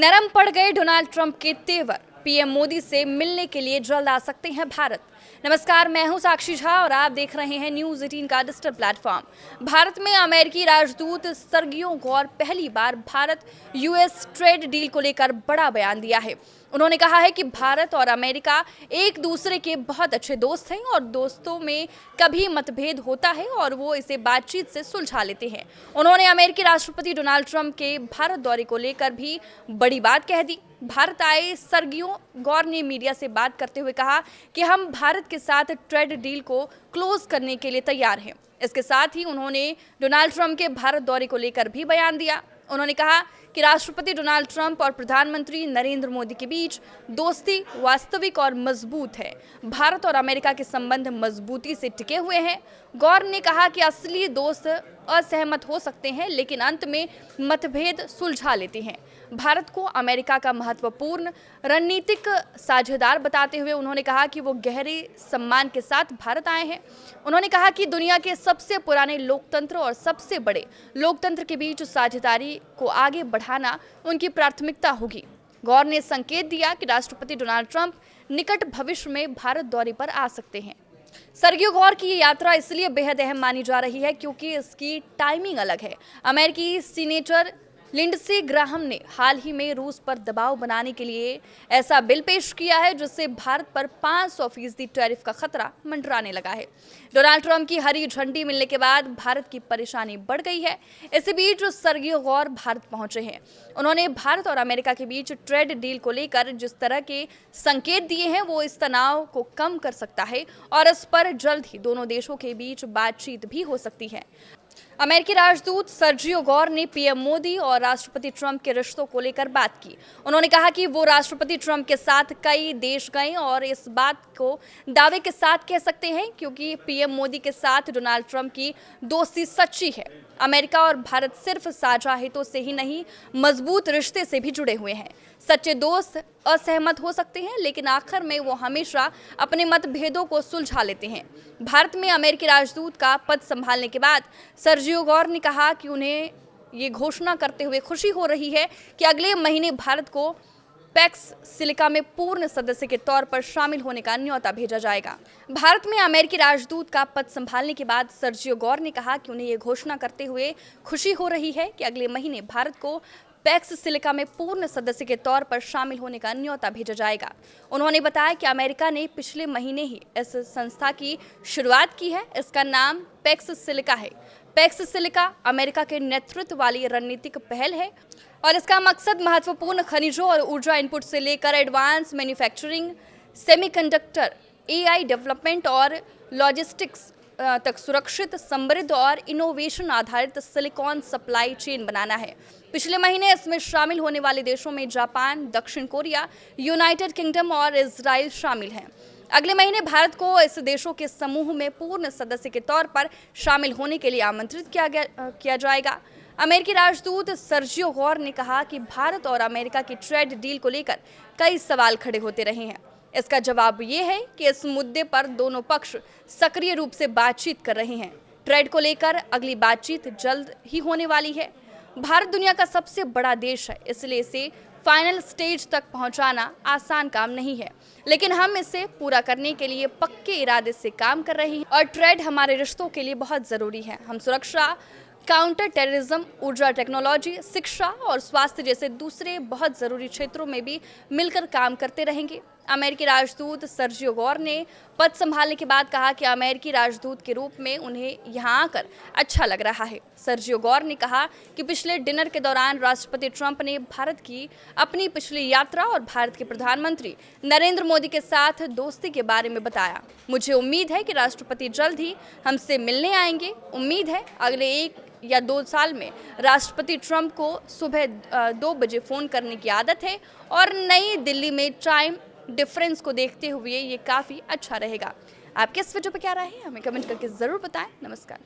नरम पड़ गए डोनाल्ड ट्रंप के तेवर। पीएम मोदी से मिलने के लिए जल्द आ सकते हैं भारत। नमस्कार, मैं हूं साक्षी झा और आप देख रहे हैं न्यूज 18 का डिजिटल प्लेटफॉर्म। भारत में अमेरिकी राजदूत सर्गियो गौर पहली बार भारत यूएस ट्रेड डील को लेकर बड़ा बयान दिया है। उन्होंने कहा है कि भारत और अमेरिका एक दूसरे के बहुत अच्छे दोस्त हैं और दोस्तों में कभी मतभेद होता है और वो इसे बातचीत से सुलझा लेते हैं। उन्होंने अमेरिकी राष्ट्रपति डोनाल्ड ट्रंप के भारत दौरे को लेकर भी बड़ी बात कह दी। भारत आए सर्गियो गौर ने मीडिया से बात करते हुए कहा कि हम भारत के साथ ट्रेड डील को क्लोज करने के लिए तैयार हैं। इसके साथ ही उन्होंने डोनाल्ड ट्रंप के भारत दौरे को लेकर भी बयान दिया। उन्होंने कहा कि राष्ट्रपति डोनाल्ड ट्रंप और प्रधानमंत्री नरेंद्र मोदी के बीच दोस्ती वास्तविक और मजबूत है। भारत और अमेरिका के संबंध मजबूती से टिके हुए हैं। गौर ने कहा कि असली दोस्त असहमत हो सकते हैं लेकिन अंत में मतभेद सुलझा लेते हैं। भारत को अमेरिका का महत्वपूर्ण रणनीतिक साझेदार बताते हुए उन्होंने कहा कि वो गहरे सम्मान के साथ भारत आए हैं। उन्होंने कहा कि दुनिया के सबसे पुराने लोकतंत्र और सबसे बड़े लोकतंत्र के बीच साझेदारी को आगे बढ़ाना उनकी प्राथमिकता होगी। गौर ने संकेत दिया कि राष्ट्रपति डोनाल्ड ट्रंप निकट भविष्य में भारत दौरे पर आ सकते हैं। सर्गियो गौर की ये यात्रा इसलिए बेहद अहम मानी जा रही है क्योंकि इसकी टाइमिंग अलग है। अमेरिकी सीनेटर लिंडसे ग्राहम ने हाल ही में रूस पर दबाव बनाने के लिए ऐसा बिल पेश किया है जिससे भारत पर 500% टैरिफ का खतरा मंडराने लगा है। डोनाल्ड ट्रंप की हरी झंडी मिलने के बाद भारत की परेशानी बढ़ गई है। इसी बीच सर्गियो गौर भारत पहुंचे हैं। उन्होंने भारत और अमेरिका के बीच ट्रेड डील को लेकर जिस तरह के संकेत दिए हैं वो इस तनाव को कम कर सकता है और इस पर जल्द ही दोनों देशों के बीच बातचीत भी हो सकती है। अमेरिकी राजदूत सर्जियो गौर ने पीएम मोदी और राष्ट्रपति ट्रंप के रिश्तों को लेकर बात की। उन्होंने कहा कि वो राष्ट्रपति ट्रंप के साथ कई देश गए और इस बात को दावे के साथ कह सकते हैं क्योंकि पीएम मोदी के साथ डोनाल्ड ट्रंप की दोस्ती सच्ची है। अमेरिका और भारत सिर्फ साझा हितों से ही नहीं, मजबूत रिश्ते से भी जुड़े हुए हैं। सच्चे दोस्त असहमत हो सकते हैं लेकिन आखिर में वो हमेशा अपने मतभेदों को सुलझा लेते हैं। भारत में अमेरिकी राजदूत का पद संभालने के बाद सर्जियो गौर ने कहा कि उन्हें ये घोषणा करते हुए खुशी हो रही है कि अगले महीने भारत को पैक्स सिलिका में पूर्ण सदस्य के तौर पर शामिल होने का न्योता भेजा जाएगा। भारत में अमेरिकी राजदूत का पद संभालने के बाद सर्जियो गौर ने कहा कि उन्हें ये घोषणा करते हुए खुशी हो रही है कि अगले महीने भारत को पैक्स सिलिका में पूर्ण सदस्य के तौर पर शामिल होने का न्योता भेजा जाएगा। उन्होंने बताया कि अमेरिका ने पिछले महीने ही इस संस्था की शुरुआत की है। इसका नाम पैक्स सिलिका है। पैक्स सिलिका अमेरिका के नेतृत्व वाली रणनीतिक पहल है और इसका मकसद महत्वपूर्ण खनिजों और ऊर्जा इनपुट से लेकर advance manufacturing, semiconductor, AI development और लॉजिस्टिक्स तक सुरक्षित, समृद्ध और इनोवेशन आधारित सिलिकॉन सप्लाई चेन बनाना है। पिछले महीने इसमें शामिल होने वाले देशों में जापान, दक्षिण कोरिया, यूनाइटेड किंगडम और इजराइल शामिल हैं। अगले महीने भारत को इस देशों के समूह में पूर्ण सदस्य के तौर पर शामिल होने के लिए आमंत्रित किया जाएगा। अमेरिकी राजदूत सर्जियो गौर ने कहा कि भारत और अमेरिका की ट्रेड डील को लेकर कई सवाल खड़े होते रहे हैं। इसका जवाब ये है कि इस मुद्दे पर दोनों पक्ष सक्रिय रूप से बातचीत कर रहे हैं। ट्रेड को लेकर अगली बातचीत जल्द ही होने वाली है। भारत दुनिया का सबसे बड़ा देश है, इसलिए इसे फाइनल स्टेज तक पहुंचाना आसान काम नहीं है, लेकिन हम इसे पूरा करने के लिए पक्के इरादे से काम कर रहे हैं और ट्रेड हमारे रिश्तों के लिए बहुत ज़रूरी है। हम सुरक्षा, काउंटर टेररिज्म, ऊर्जा टेक्नोलॉजी, शिक्षा और स्वास्थ्य जैसे दूसरे बहुत ज़रूरी क्षेत्रों में भी मिलकर काम करते रहेंगे। अमेरिकी राजदूत सर्जियो गौर ने पद संभालने के बाद कहा कि अमेरिकी राजदूत के रूप में उन्हें यहाँ आकर अच्छा लग रहा है। सर्जियो गौर ने कहा कि पिछले डिनर के दौरान राष्ट्रपति ट्रंप ने भारत की अपनी पिछली यात्रा और भारत के प्रधानमंत्री नरेंद्र मोदी के साथ दोस्ती के बारे में बताया। मुझे उम्मीद है कि राष्ट्रपति जल्द ही हमसे मिलने आएंगे। उम्मीद है अगले 1 या 2 साल में राष्ट्रपति ट्रंप को सुबह 2 बजे फ़ोन करने की आदत है और नई दिल्ली में टाइम डिफरेंस को देखते हुए ये काफ़ी अच्छा रहेगा। आपके इस वीडियो पर क्या राय है हमें कमेंट करके ज़रूर बताएं। नमस्कार।